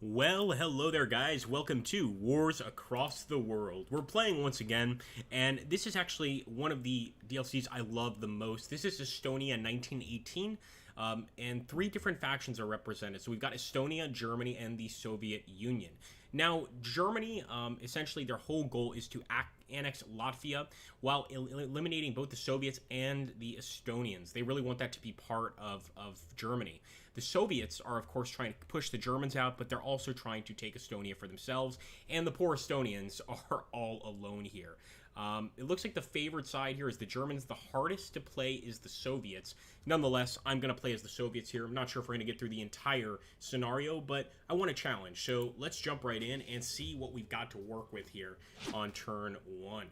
Well, hello there, guys. Welcome to Wars Across the World. We're playing once again, and this is actually one of the DLCs I love the most. This is Estonia 1918, and three different factions are represented. So we've got Estonia, Germany, and the Soviet Union. Now, Germany, essentially, their whole goal is to annex Latvia while eliminating both the Soviets and the Estonians. They really want that to be part of Germany. The Soviets are, of course, trying to push the Germans out, but they're also trying to take Estonia for themselves, and the poor Estonians are all alone here. It looks like the favored side here is the Germans. The hardest to play is the Soviets. Nonetheless, I'm going to play as the Soviets here. I'm not sure if we're going to get through the entire scenario, but I want a challenge. So let's jump right in and see what we've got to work with here on turn one.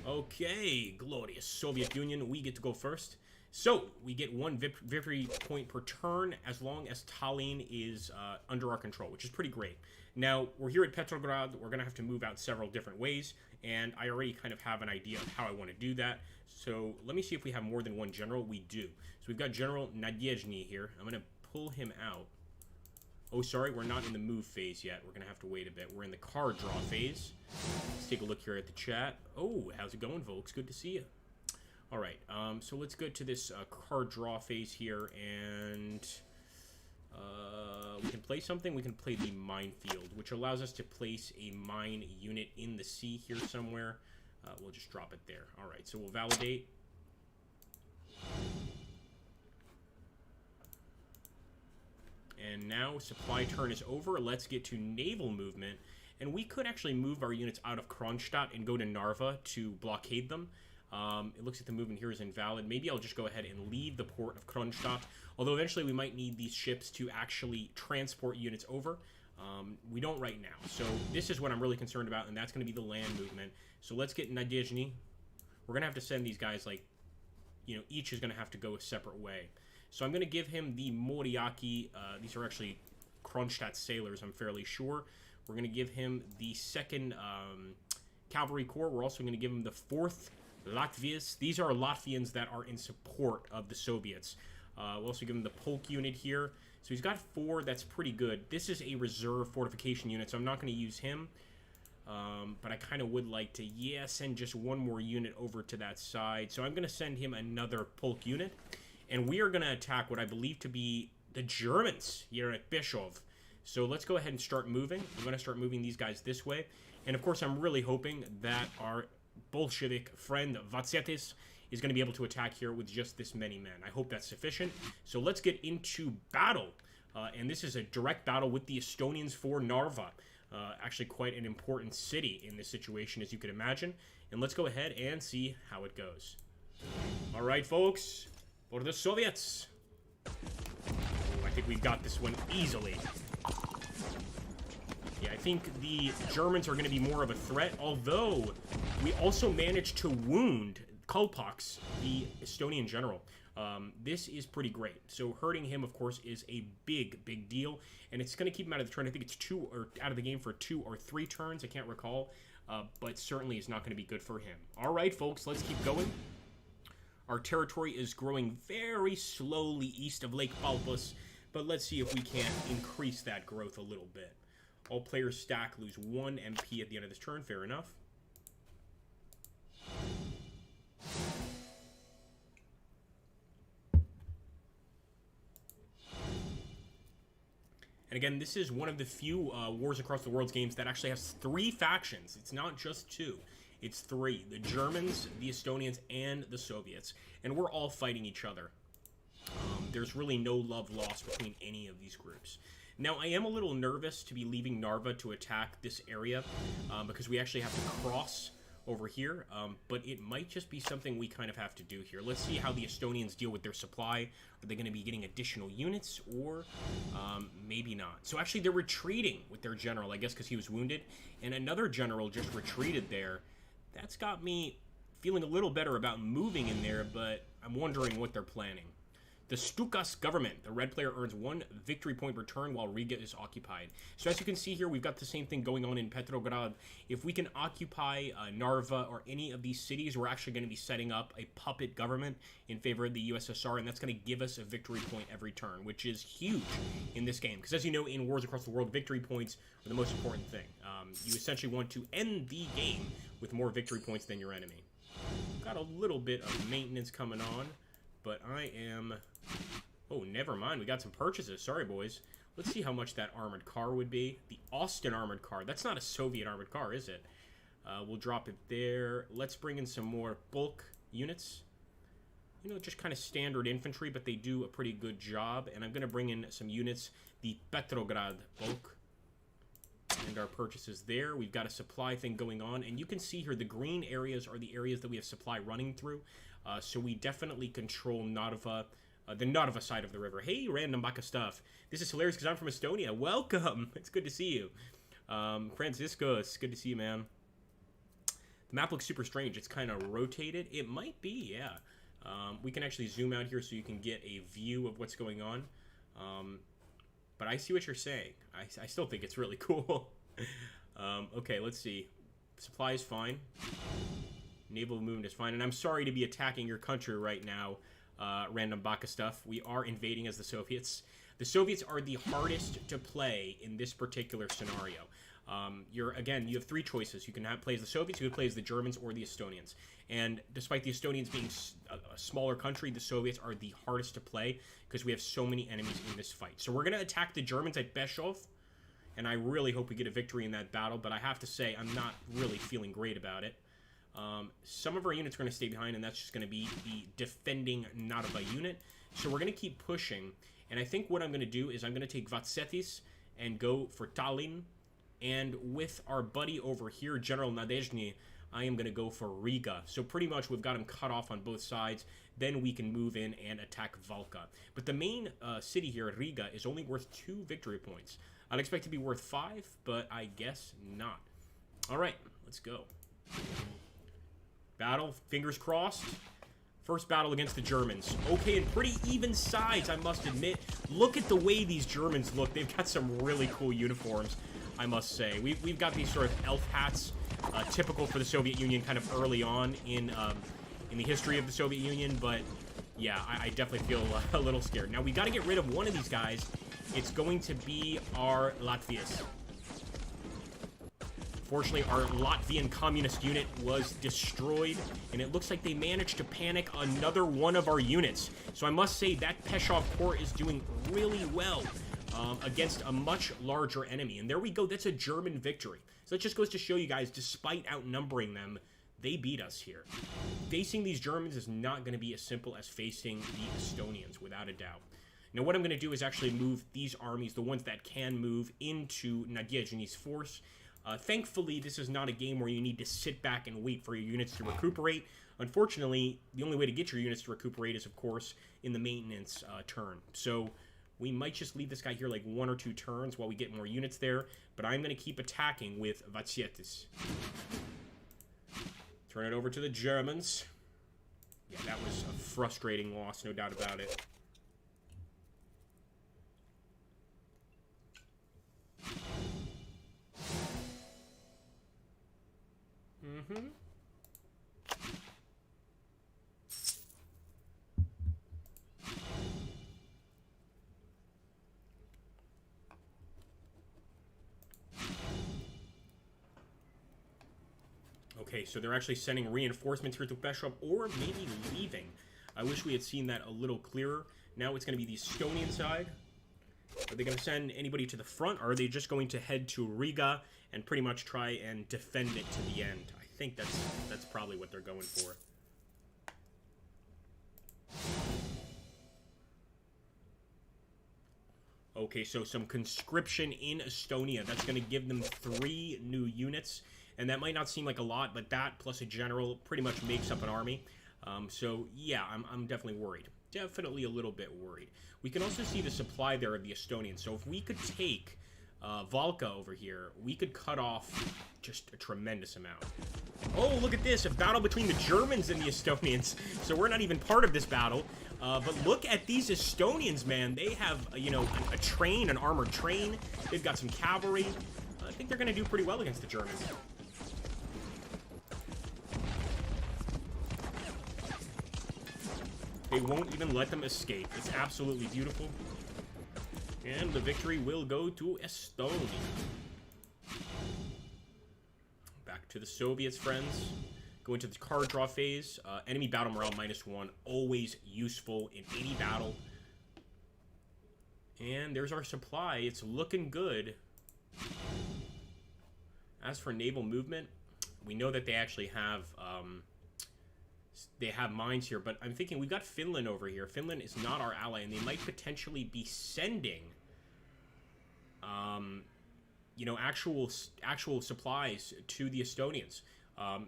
Okay, glorious Soviet Union. We get to go first. So, we get one victory point per turn as long as Tallinn is under our control, which is pretty great. Now, we're here at Petrograd. We're going to have to move out several different ways, and I already kind of have an idea of how I want to do that. So, let me see if we have more than one general. We do. So, we've got General Nadezhny here. I'm going to pull him out. Oh, sorry, we're not in the move phase yet. We're going to have to wait a bit. We're in the card draw phase. Let's take a look here at the chat. Oh, how's it going, folks? Good to see you. All right, so let's go to this card draw phase here, and we can play something. We can play the minefield, which allows us to place a mine unit in the sea here somewhere. We'll just drop it there. All right, so we'll validate. And now supply turn is over. Let's get to naval movement, and we could actually move our units out of Kronstadt and go to Narva to blockade them. It looks like the movement here is invalid. Maybe I'll just go ahead and leave the port of Kronstadt, although eventually we might need these ships to actually transport units over. We don't right now. So this is what I'm really concerned about, and that's going to be the land movement. So let's get Nadezhny. We're going to have to send these guys, like, you know, each is going to have to go a separate way. So I'm going to give him the Moriaki. These are actually Kronstadt sailors, I'm fairly sure. We're going to give him the 2nd Cavalry Corps. We're also going to give him the 4th Latvias. These are Latvians that are in support of the Soviets. We'll also give him the Polk unit here. So he's got 4. That's pretty good. This is a reserve fortification unit, so I'm not going to use him. But I kind of would like to, send just one more unit over to that side. So I'm going to send him another Polk unit. And we are going to attack what I believe to be the Germans here at Pskov. So let's go ahead and start moving. I'm going to start moving these guys this way. And of course, I'm really hoping that our Bolshevik friend Vatsetis is going to be able to attack here with just this many men. I hope that's sufficient. So let's get into battle. And this is a direct battle with the Estonians for Narva. Actually quite an important city in this situation, as you could imagine. And let's go ahead and see how it goes. All right, folks. For the Soviets. Oh, I think we've got this one easily. Yeah, I think the Germans are going to be more of a threat, although we also managed to wound Kolpaks, the Estonian general. This is pretty great. So hurting him, of course, is a big deal, and it's going to keep him out of the turn. I think it's 2 or out of the game for 2 or 3 turns. I can't recall, but certainly is not going to be good for him. All right, folks, let's keep going. Our territory is growing very slowly east of Lake Palpus, but let's see if we can increase that growth a little bit. All players stack lose 1 MP at the end of this turn. Fair enough. And again, this is one of the few Wars Across the World games that actually has 3 factions. It's not just 2. It's 3. The Germans, the Estonians, and the Soviets. And we're all fighting each other. There's really no love lost between any of these groups. Now, I am a little nervous to be leaving Narva to attack this area because we actually have to cross over here, but it might just be something we kind of have to do here. Let's see how the Estonians deal with their supply. Are they going to be getting additional units, or maybe not? So actually, they're retreating with their general, I guess because he was wounded, and another general just retreated there. That's got me feeling a little better about moving in there, but I'm wondering what they're planning. The Stukas government. The red player earns 1 victory point per turn while Riga is occupied. So as you can see here, we've got the same thing going on in Petrograd. If we can occupy Narva or any of these cities, we're actually going to be setting up a puppet government in favor of the USSR, and that's going to give us a victory point every turn, which is huge in this game. Because as you know, in wars across the world, victory points are the most important thing. You essentially want to end the game with more victory points than your enemy. Got a little bit of maintenance coming on, but I am... Oh, never mind. We got some purchases. Sorry, boys. Let's see how much that armored car would be. The Austin armored car. That's not a Soviet armored car, is it? We'll drop it there. Let's bring in some more bulk units. You know, just kind of standard infantry, but they do a pretty good job. And I'm going to bring in some units. The Petrograd bulk. And our purchases there. We've got a supply thing going on. And you can see here the green areas are the areas that we have supply running through. So we definitely control Narva. The Narva side of the river. Hey, random Valka stuff. This is hilarious because I'm from Estonia. Welcome. It's good to see you. Francisco, it's good to see you, man. The map looks super strange. It's kind of rotated. It might be, yeah. We can actually zoom out here so you can get a view of what's going on. But I see what you're saying. I still think it's really cool. Okay, let's see. Supply is fine. Naval movement is fine. And I'm sorry to be attacking your country right now. Random Valka stuff. We are invading as the Soviets. The Soviets are the hardest to play in this particular scenario. Again, you have 3 choices. You can play as the Soviets, you can play as the Germans, or the Estonians. And despite the Estonians being a smaller country, the Soviets are the hardest to play because we have so many enemies in this fight. So we're going to attack the Germans at Pskov, and I really hope we get a victory in that battle, but I have to say I'm not really feeling great about it. Some of our units are going to stay behind, and that's just going to be the defending Narva unit. So we're going to keep pushing, and I think what I'm going to do is I'm going to take Vatsetis and go for Tallinn, and with our buddy over here, General Nadezhny, I am going to go for Riga. So pretty much we've got him cut off on both sides. Then we can move in and attack Valka. But the main city here, Riga, is only worth 2 victory points. I'd expect it to be worth 5, but I guess not. All right, let's go. Battle, fingers crossed. First battle against the Germans. Okay, and pretty even sides, I must admit. Look at the way these Germans look. They've got some really cool uniforms, I must say. We've got these sort of elf hats, typical for the Soviet Union kind of early on in the history of the Soviet Union, but yeah, I definitely feel a little scared. Now, we got to get rid of one of these guys. It's going to be our Latvias. Fortunately, our Latvian communist unit was destroyed, and it looks like they managed to panic another one of our units. So I must say that Pskov Corps is doing really well against a much larger enemy. And there we go. That's a German victory. So that just goes to show you guys, despite outnumbering them, they beat us here. Facing these Germans is not going to be as simple as facing the Estonians, without a doubt. Now, what I'm going to do is actually move these armies, the ones that can move, into Nadezhny's force. Thankfully, this is not a game where you need to sit back and wait for your units to recuperate. Unfortunately, the only way to get your units to recuperate is, of course, in the maintenance turn. So we might just leave this guy here like 1 or 2 turns while we get more units there. But I'm going to keep attacking with Vatsetis. Turn it over to the Germans. Yeah, that was a frustrating loss, no doubt about it. Okay, so they're actually sending reinforcements here to Pskov, or maybe leaving. I wish we had seen that a little clearer. Now it's going to be the Estonian side. Are they going to send anybody to the front, or are they just going to head to Riga and pretty much try and defend it to the end? I think that's probably what they're going for. Okay, so some conscription in Estonia. That's going to give them 3 new units. And that might not seem like a lot, but that plus a general pretty much makes up an army. So, yeah, I'm definitely worried. Definitely a little bit worried. We can also see the supply there of the Estonians. So if we could take Valka over here, we could cut off just a tremendous amount. Oh, look at this, a battle between the Germans and the Estonians. So we're not even part of this battle. But look at these Estonians, man. They have, you know, a train, an armored train. They've got some cavalry. I think they're going to do pretty well against the Germans. They won't even let them escape. It's absolutely beautiful. And the victory will go to Estonia. Back to the Soviets, friends. Go into the card draw phase. Enemy battle morale -1. Always useful in any battle. And there's our supply. It's looking good. As for naval movement, we know that they actually have... they have mines here, but I'm thinking we've got Finland over here. Finland is not our ally, and they might potentially be sending, you know, actual supplies to the Estonians,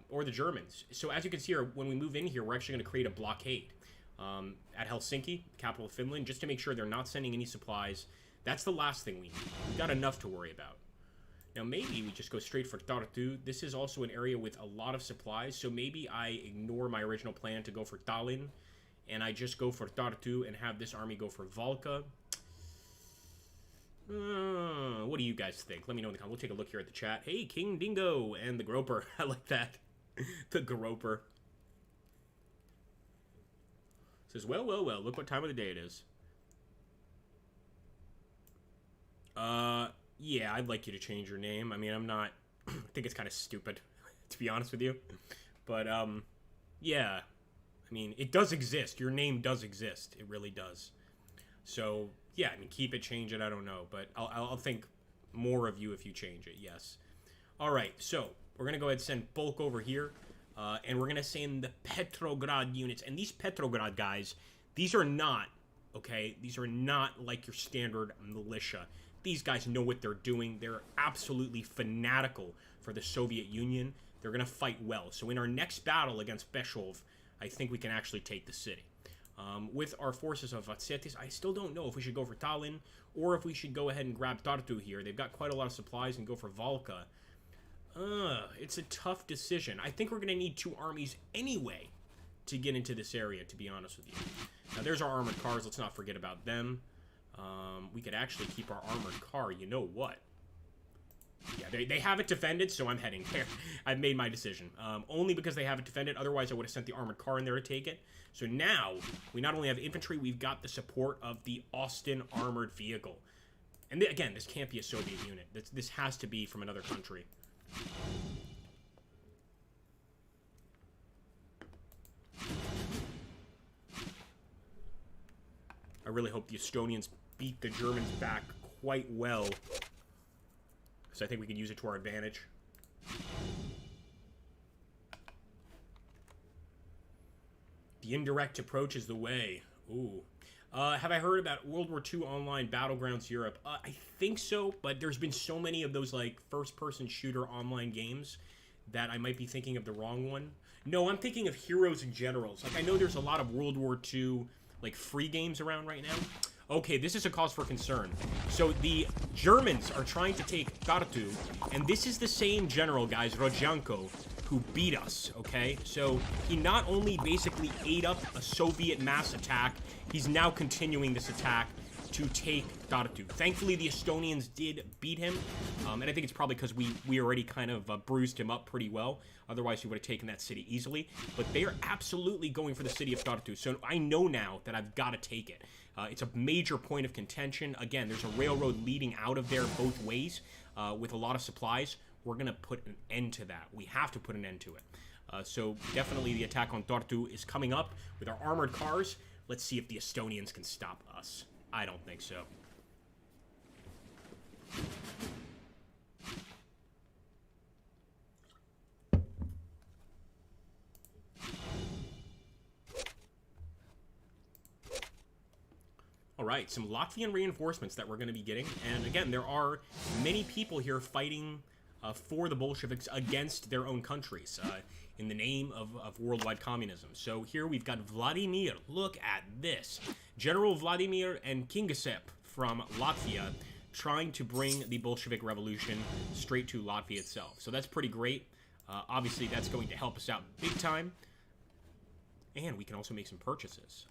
or the Germans. So as you can see here, when we move in here, we're actually going to create a blockade at Helsinki, capital of Finland, just to make sure they're not sending any supplies. That's the last thing we need. We've got enough to worry about. Now, maybe we just go straight for Tartu. This is also an area with a lot of supplies, so maybe I ignore my original plan to go for Tallinn, and I just go for Tartu and have this army go for Valka. What do you guys think? Let me know in the comments. We'll take a look here at the chat. Hey, King Dingo and the Groper. I like that. The Groper. Says, well, look what time of the day it is. Yeah, I'd like you to change your name. I mean, I'm not... I think it's kind of stupid, to be honest with you. But, yeah. I mean, it does exist. Your name does exist. It really does. So, yeah, I mean, keep it, change it, I don't know. But I'll think more of you if you change it, yes. Alright, so, we're going to go ahead and send bulk over here. And we're going to send the Petrograd units. And these Petrograd guys, these are not, okay? These are not like your standard militia. These guys know what they're doing. They're absolutely fanatical for the Soviet Union. They're going to fight well. So in our next battle against Pskov, I think we can actually take the city. With our forces of Vatsetis, I still don't know if we should go for Tallinn or if we should go ahead and grab Tartu here. They've got quite a lot of supplies and go for Valka. It's a tough decision. I think we're going to need 2 armies anyway to get into this area, to be honest with you. Now, there's our armored cars. Let's not forget about them. We could actually keep our armored car. You know what? Yeah, they have it defended, so I'm heading there. I've made my decision. Only because they have it defended. Otherwise, I would have sent the armored car in there to take it. So now, we not only have infantry, we've got the support of the Austin armored vehicle. And again, this can't be a Soviet unit. This has to be from another country. I really hope the Estonians beat the Germans back quite well, because I think we can use it to our advantage. The indirect approach is the way. Ooh. Have I heard about World War II Online Battlegrounds Europe? I think so, but there's been so many of those, like, first-person shooter online games that I might be thinking of the wrong one. No, I'm thinking of Heroes and Generals. Like, I know there's a lot of World War II, like, free games around right now. Okay, this is a cause for concern. So the Germans are trying to take Tartu, and this is the same general, guys, Rodjanko, who beat us, okay? So he not only basically ate up a Soviet mass attack, he's now continuing this attack to take Tartu. Thankfully, the Estonians did beat him, and I think it's probably because we already kind of bruised him up pretty well. Otherwise, he would have taken that city easily. But they are absolutely going for the city of Tartu, so I know now that I've got to take it. It's a major point of contention. Again, there's a railroad leading out of there both ways with a lot of supplies. We're going to put an end to that. We have to put an end to it. So definitely the attack on Tartu is coming up with our armored cars. Let's see if the Estonians can stop us. I don't think so. All right, some Latvian reinforcements that we're going to be getting. And again, there are many people here fighting for the Bolsheviks against their own countries in the name of worldwide communism. So here we've got Vladimir. Look at this. General Vladimir and Kingissepp from Latvia. trying to bring the Bolshevik Revolution straight to Latvia itself. So that's pretty great. Obviously, that's going to help us out big time. And we can also make some purchases.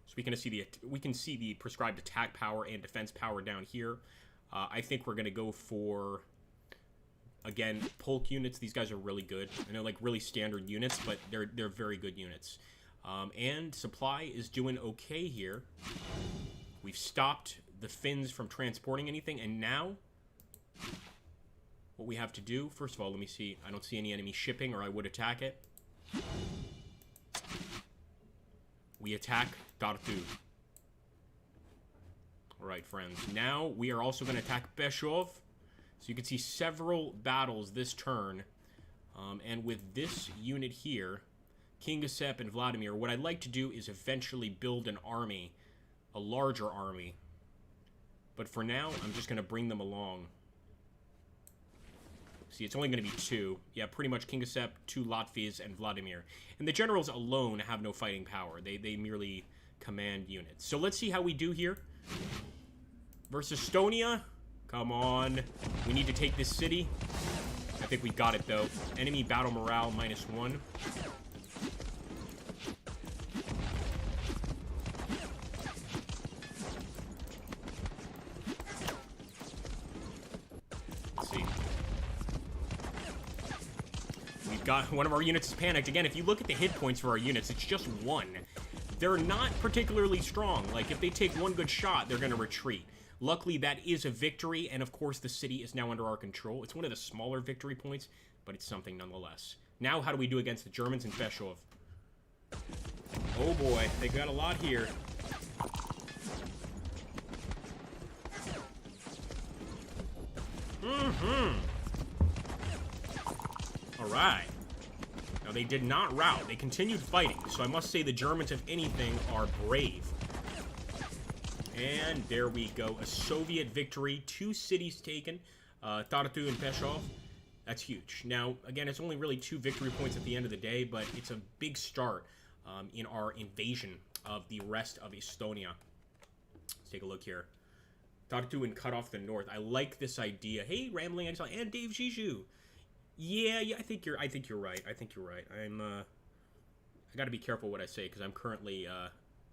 So we can see the prescribed attack power and defense power down here. I think we're going to go for, again, polk units. These guys are really good. I know, like, really standard units, but they're very good units. And supply is doing okay here. We've stopped the Finns from transporting anything, and now what we have to do, first of all, let me see. I don't see any enemy shipping, or I would attack it. We attack Tartu. Alright, friends. Now we are also going to attack Pskov. So you can see several battles this turn. And with this unit here, Kingisepp and Vladimir, what I'd like to do is eventually build an army, a larger army. But for now, I'm just going to bring them along. See, it's only going to be 2. Yeah, pretty much Kingisepp, 2 Latvias, and Vladimir. And the generals alone have no fighting power. They merely command units. So let's see how we do here. Versus Estonia. Come on. We need to take this city. I think we got it, though. Enemy battle morale -1. Let's see. We've got one of our units is panicked. Again, if you look at the hit points for our units, it's just 1. They're not particularly strong. Like, if they take one good shot, they're going to retreat. Luckily, that is a victory, and of course, the city is now under our control. It's one of the smaller victory points, but it's something nonetheless. Now, how do we do against the Germans in Pskov? Oh boy, they got a lot here. Alright. Now, they did not rout. They continued fighting, so I must say the Germans, if anything, are brave. And there we go. A Soviet victory. 2 cities taken. Tartu and Pskov. That's huge. Now, again, it's only really 2 victory points at the end of the day, but it's a big start in our invasion of the rest of Estonia. Let's take a look here. Tartu and cut off the north. I like this idea. Hey, Rambling Exile and Dave Zizou. Yeah, I think you're right. I think you're right. I got to be careful what I say because I'm currently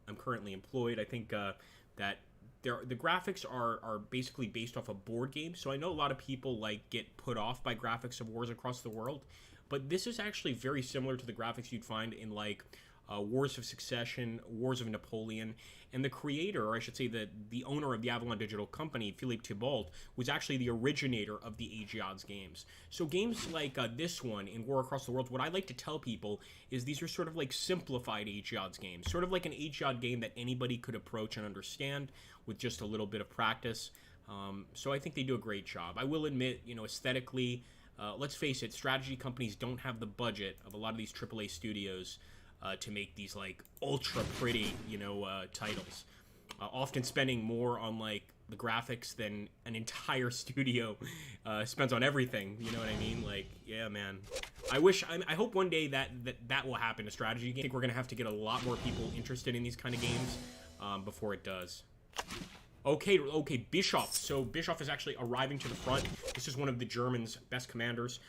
employed. I think that the graphics are basically based off a board game. So I know a lot of people like get put off by graphics of wars across the world, but this is actually very similar to the graphics you'd find in like Wars of Succession, Wars of Napoleon, and the creator, or I should say the owner of the Avalon Digital Company, Philippe Thibault, was actually the originator of the Age Odds games. So games like this one, in War Across the World, what I like to tell people is these are sort of like simplified Age Odds games, sort of like an Age Odd game that anybody could approach and understand with just a little bit of practice. So I think they do a great job. I will admit, aesthetically, let's face it, strategy companies don't have the budget of a lot of these AAA studios to make these like ultra pretty, titles. Often spending more on like the graphics than an entire studio spends on everything. You know what I mean? Like, yeah, man. I hope one day that will happen. A strategy game. I think we're gonna have to get a lot more people interested in these kind of games before it does. Okay, Bischoff. So Bischoff is actually arriving to the front. This is one of the Germans' best commanders,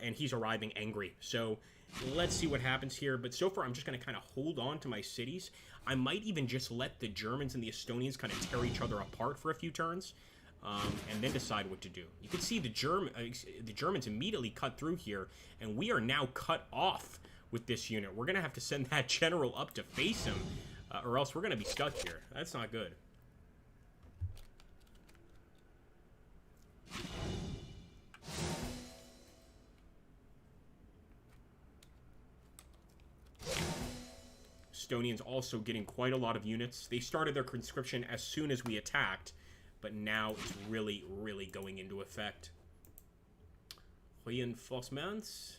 and he's arriving angry. So let's see what happens here. But so far, I'm just going to kind of hold on to my cities. I might even just let the Germans and the Estonians kind of tear each other apart for a few turns, and then decide what to do. You can see the Germans immediately cut through here, and we are now cut off with this unit. We're going to have to send that general up to face him, or else we're going to be stuck here. That's not good. Estonians also getting quite a lot of units. They started their conscription as soon as we attacked, but now it's really, really going into effect. Reinforcements.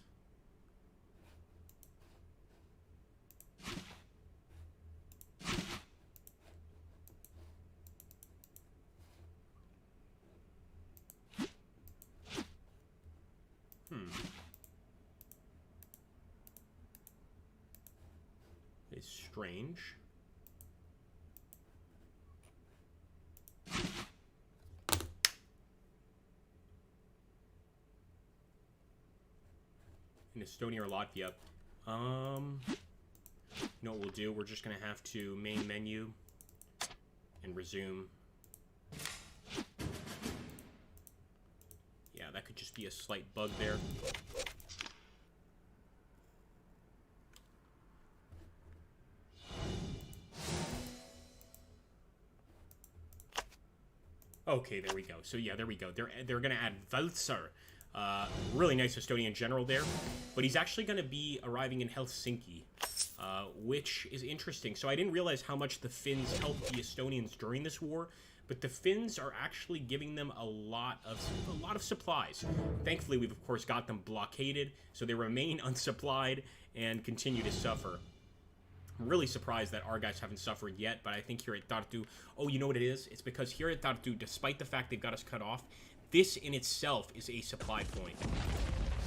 It's strange. in Estonia or Latvia. You know what we'll do? We're just going to have to main menu and resume. Yeah, that could just be a slight bug there. Okay, there we go. So yeah, there we go. They're gonna add Valka. Really nice Estonian general there, but he's actually gonna be arriving in Helsinki, which is interesting. So I didn't realize how much the Finns helped the Estonians during this war, but the Finns are actually giving them a lot of supplies. Thankfully, we've of course got them blockaded, so they remain unsupplied and continue to suffer. I'm really surprised that our guys haven't suffered yet, but I think here at Tartu... Oh, you know what it is? It's because here at Tartu, despite the fact they've got us cut off, this in itself is a supply point.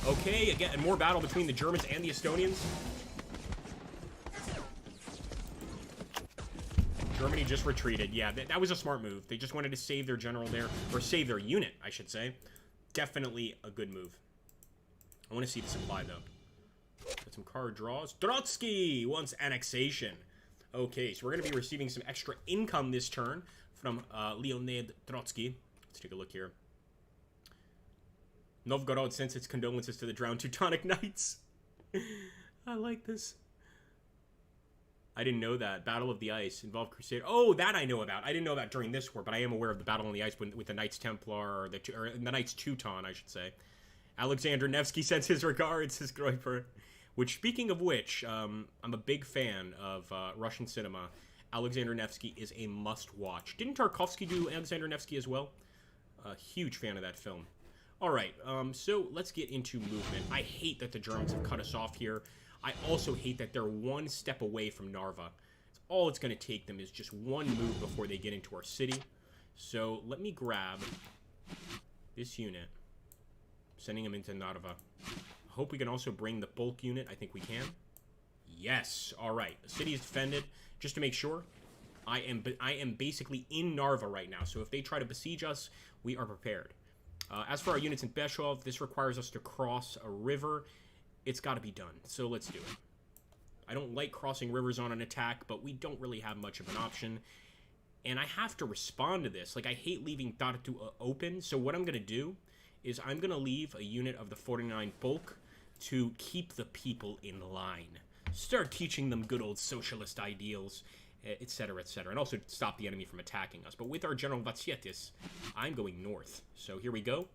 Okay, again, more battle between the Germans and the Estonians. Germany just retreated. Yeah, that was a smart move. They just wanted to save their general there, or save their unit, I should say. Definitely a good move. I want to see the supply, though. Got some card draws. Trotsky wants annexation. Okay, so we're going to be receiving some extra income this turn from Leonid Trotsky. Let's take a look here. Novgorod sends its condolences to the drowned Teutonic Knights. I like this. I didn't know that. Battle of the Ice involved Crusader. Oh, that I know about. I didn't know about during this war, but I am aware of the Battle on the Ice with the Knights Templar, or the Knights Teuton, I should say. Alexander Nevsky sends his regards, says Groiper. Which, speaking of which, I'm a big fan of Russian cinema. Alexander Nevsky is a must-watch. Didn't Tarkovsky do Alexander Nevsky as well? A huge fan of that film. Alright, so let's get into movement. I hate that the Germans have cut us off here. I also hate that they're one step away from Narva. All it's going to take them is just one move before they get into our city. So let me grab this unit, sending them into Narva. Hope we can also bring the bulk unit. I think we can. Yes. All right. The city is defended. Just to make sure, I am basically in Narva right now. So if they try to besiege us, we are prepared. As for our units in Pskov, this requires us to cross a river. It's got to be done. So let's do it. I don't like crossing rivers on an attack, but we don't really have much of an option. And I have to respond to this. Like, I hate leaving Tartu open. So what I'm going to do is I'm going to leave a unit of the 49 bulk to keep the people in line. Start teaching them good old socialist ideals, etc., etc., and also stop the enemy from attacking us. But with our General Vatsietis, I'm going north. So here we go,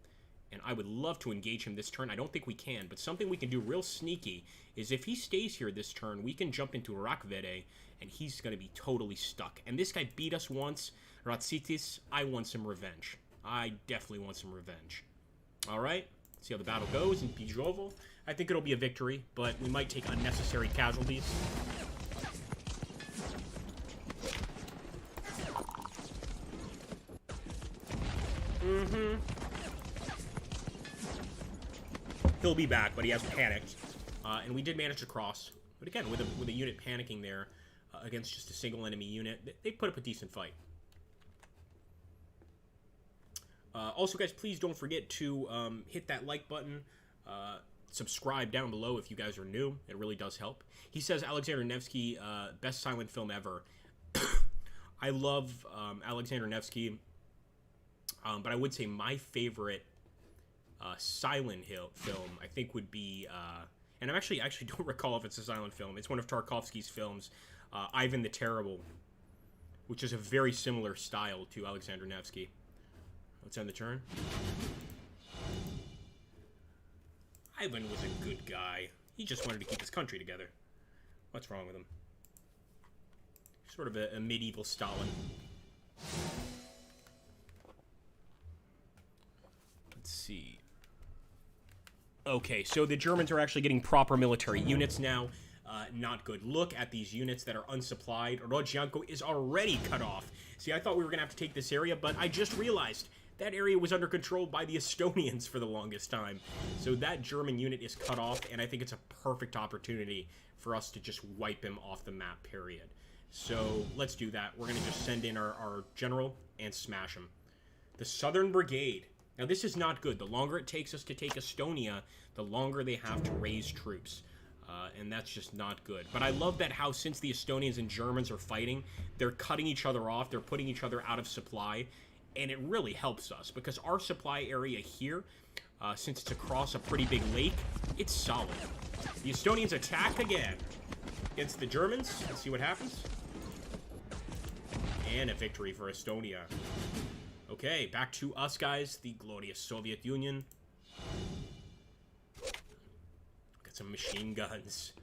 and I would love to engage him this turn. I don't think we can, but something we can do real sneaky is if he stays here this turn, we can jump into Rakvere, and he's going to be totally stuck. And this guy beat us once. Ratsitis, I want some revenge. I definitely want some revenge. All right, see how the battle goes in Pskov. I think it'll be a victory, but we might take unnecessary casualties. He'll be back, but he has panicked. And we did manage to cross. But again, with a unit panicking there against just a single enemy unit, they put up a decent fight. Also, guys, please don't forget to hit that like button. Subscribe down below if you guys are new. It really does help. He says, Alexander Nevsky, best silent film ever. I love Alexander Nevsky, but I would say my favorite silent film, I think, would be... and I actually don't recall if it's a silent film. It's one of Tarkovsky's films, Ivan the Terrible, which is a very similar style to Alexander Nevsky. Let's end the turn. Ivan was a good guy. He just wanted to keep his country together. What's wrong with him? Sort of a medieval Stalin. Let's see. Okay, so the Germans are actually getting proper military units now. Not good. Look at these units that are unsupplied. Rodzianko is already cut off. See, I thought we were going to have to take this area, but I just realized that area was under control by the Estonians for the longest time. So that German unit is cut off, and I think it's a perfect opportunity for us to just wipe him off the map, period. So let's do that. We're going to just send in our general and smash him. The Southern Brigade. Now, this is not good. The longer it takes us to take Estonia, the longer they have to raise troops. And that's just not good. But I love that how, since the Estonians and Germans are fighting, they're cutting each other off, they're putting each other out of supply, and it really helps us, because our supply area here, since it's across a pretty big lake, it's solid. The Estonians attack again against the Germans. Let's see what happens. And a victory for Estonia. Okay, back to us, guys, the glorious Soviet Union. Got some machine guns.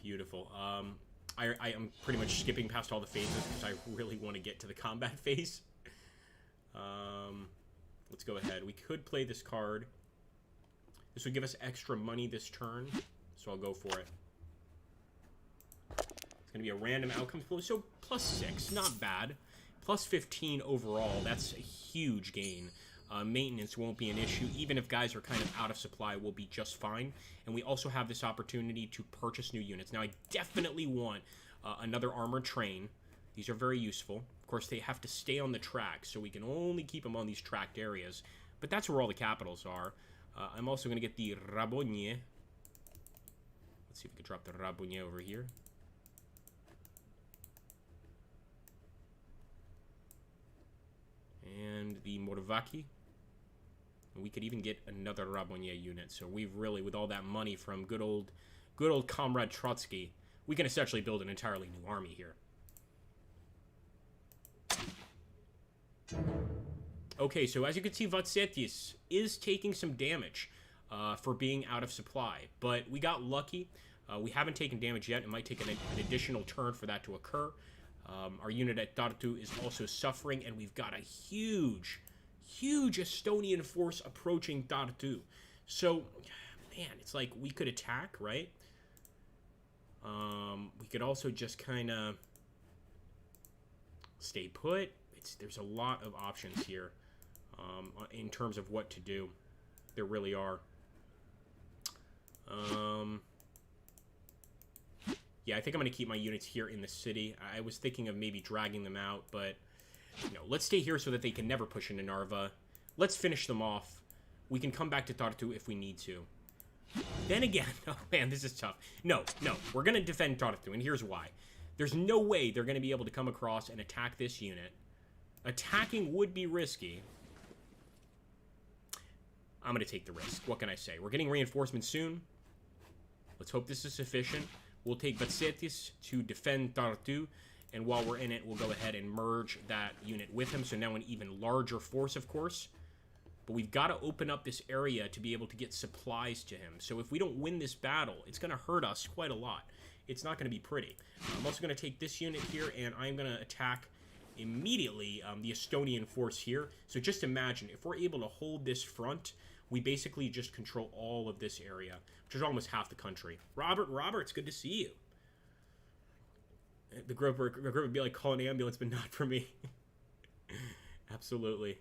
Beautiful. I am pretty much skipping past all the phases because I really want to get to the combat phase. Let's go ahead. We could play this card. This would give us extra money this turn, so I'll go for it. It's going to be a random outcome. So +6, not bad. +15 overall, that's a huge gain. Maintenance won't be an issue. Even if guys are kind of out of supply, we'll be just fine. And we also have this opportunity to purchase new units. Now, I definitely want another armored train. These are very useful. Of course, they have to stay on the track, so we can only keep them on these tracked areas. But that's where all the capitals are. I'm also going to get the Rabogne. Let's see if we can drop the Rabogne over here. And the Morvaki. And we could even get another Rabogne unit. So we've really, with all that money from good old Comrade Trotsky, we can essentially build an entirely new army here. Okay, so as you can see, Vatsetis is taking some damage for being out of supply. But we got lucky. We haven't taken damage yet. It might take an additional turn for that to occur. Our unit at Tartu is also suffering, and we've got a huge Estonian force approaching Tartu. So, man, it's like we could attack, right? We could also just kind of stay put. There's a lot of options here in terms of what to do. There really are. Yeah, I think I'm going to keep my units here in the city. I was thinking of maybe dragging them out, but no, let's stay here so that they can never push into Narva. Let's finish them off. We can come back to Tartu if we need to. Then again, oh man, this is tough. No, we're going to defend Tartu, and here's why. There's no way they're going to be able to come across and attack this unit. Attacking would be risky. I'm going to take the risk. What can I say? We're getting reinforcements soon. Let's hope this is sufficient. We'll take Vatsetis to defend Tartu, and while we're in it, we'll go ahead and merge that unit with him, so now an even larger force, of course. But we've got to open up this area to be able to get supplies to him. So if we don't win this battle, it's going to hurt us quite a lot. It's not going to be pretty. I'm also going to take this unit here, and I'm going to attack immediately the Estonian force here. So just imagine, if we're able to hold this front, we basically just control all of this area, which is almost half the country. Robert, it's good to see you. The group would be like, call an ambulance, but not for me. Absolutely.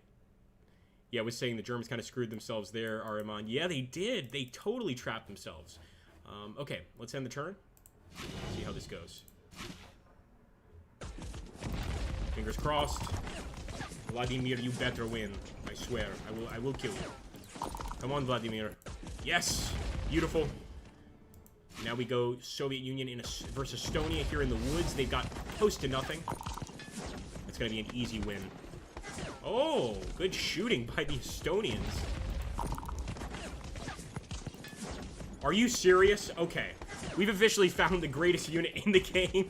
Yeah, I was saying the Germans kind of screwed themselves there, Ariman. Yeah, they did. They totally trapped themselves. Okay, let's end the turn. See how this goes. Fingers crossed. Vladimir, you better win. I swear. I will kill you. Come on, Vladimir. Yes! Beautiful. Now we go Soviet Union versus Estonia here in the woods. They've got close to nothing. It's going to be an easy win. Oh, good shooting by the Estonians. Are you serious? Okay. We've officially found the greatest unit in the game.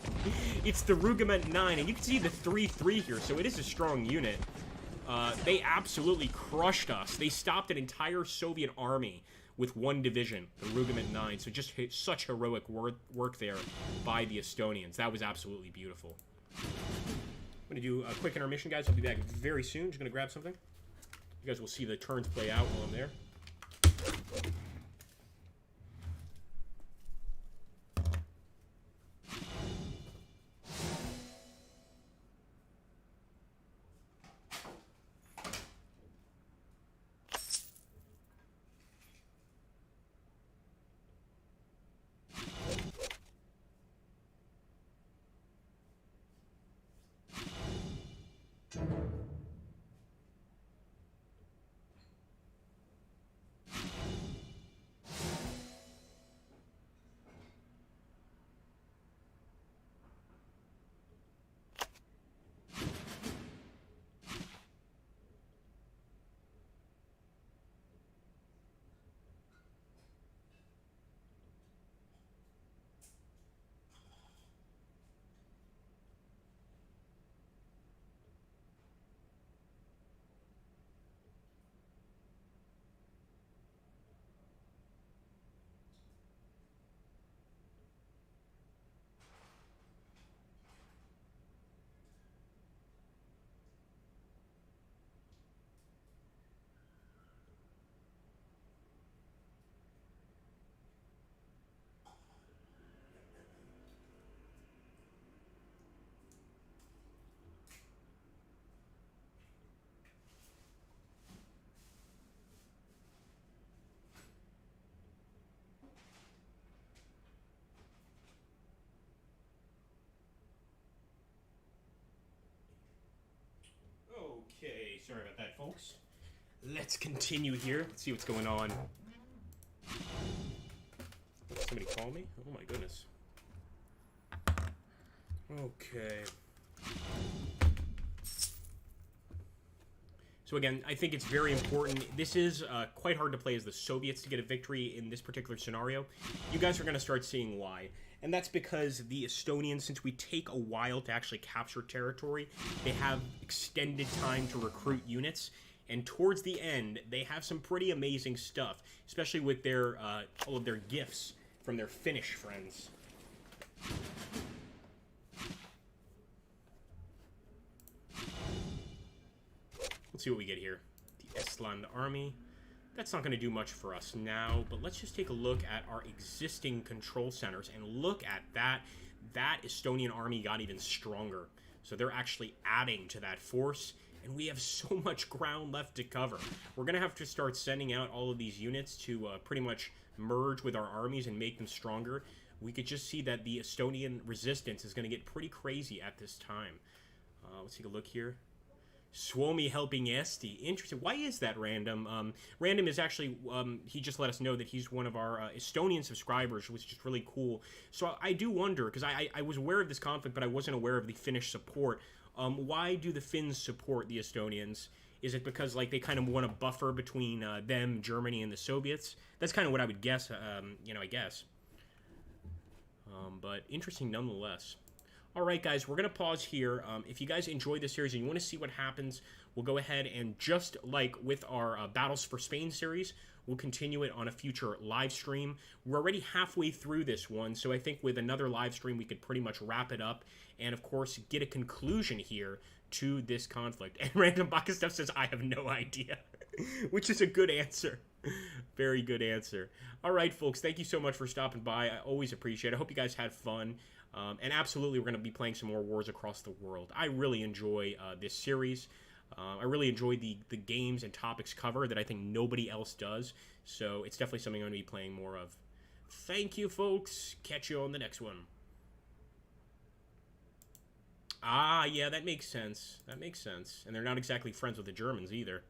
It's the Regiment 9, and you can see the 3-3 here, so it is a strong unit. They absolutely crushed us. They stopped an entire Soviet army with one division, the Regiment 9. So just such heroic work there by the Estonians. That was absolutely beautiful. I'm going to do a quick intermission, guys. I'll be back very soon. Just going to grab something. You guys will see the turns play out while I'm there. folks. Let's continue here. Let's see what's going on. Somebody call me? Oh my goodness. Okay. So again, I think it's very important. This is quite hard to play as the Soviets to get a victory in this particular scenario. You guys are going to start seeing why. And that's because the Estonians, since we take a while to actually capture territory, they have extended time to recruit units. And towards the end, they have some pretty amazing stuff, especially with their all of their gifts from their Finnish friends. Let's see what we get here. The Estland army. That's not going to do much for us now, but let's just take a look at our existing control centers and look at that. That Estonian army got even stronger. So they're actually adding to that force, and we have so much ground left to cover. We're going to have to start sending out all of these units to pretty much merge with our armies and make them stronger. We could just see that the Estonian resistance is going to get pretty crazy at this time. Let's take a look here. Suomi helping Esti. Interesting. Why is that Random? Random is actually, he just let us know that he's one of our Estonian subscribers, which is just really cool. So I do wonder, because I was aware of this conflict, but I wasn't aware of the Finnish support. Why do the Finns support the Estonians? Is it because, like, they kind of want a buffer between them, Germany, and the Soviets? That's kind of what I would guess, you know, I guess. But interesting nonetheless. Alright guys, we're going to pause here. If you guys enjoyed this series and you want to see what happens, we'll go ahead and just like with our Battles for Spain series, we'll continue it on a future live stream. We're already halfway through this one, so I think with another live stream we could pretty much wrap it up and of course get a conclusion here to this conflict. And Random Baka Stuff says, I have no idea, which is a good answer. Very good answer. Alright folks, thank you so much for stopping by. I always appreciate it. I hope you guys had fun. And absolutely, we're going to be playing some more wars across the world. I really enjoy this series. I really enjoy the games and topics covered that I think nobody else does. So it's definitely something I'm going to be playing more of. Thank you, folks. Catch you on the next one. Ah, yeah, that makes sense. That makes sense. And they're not exactly friends with the Germans either.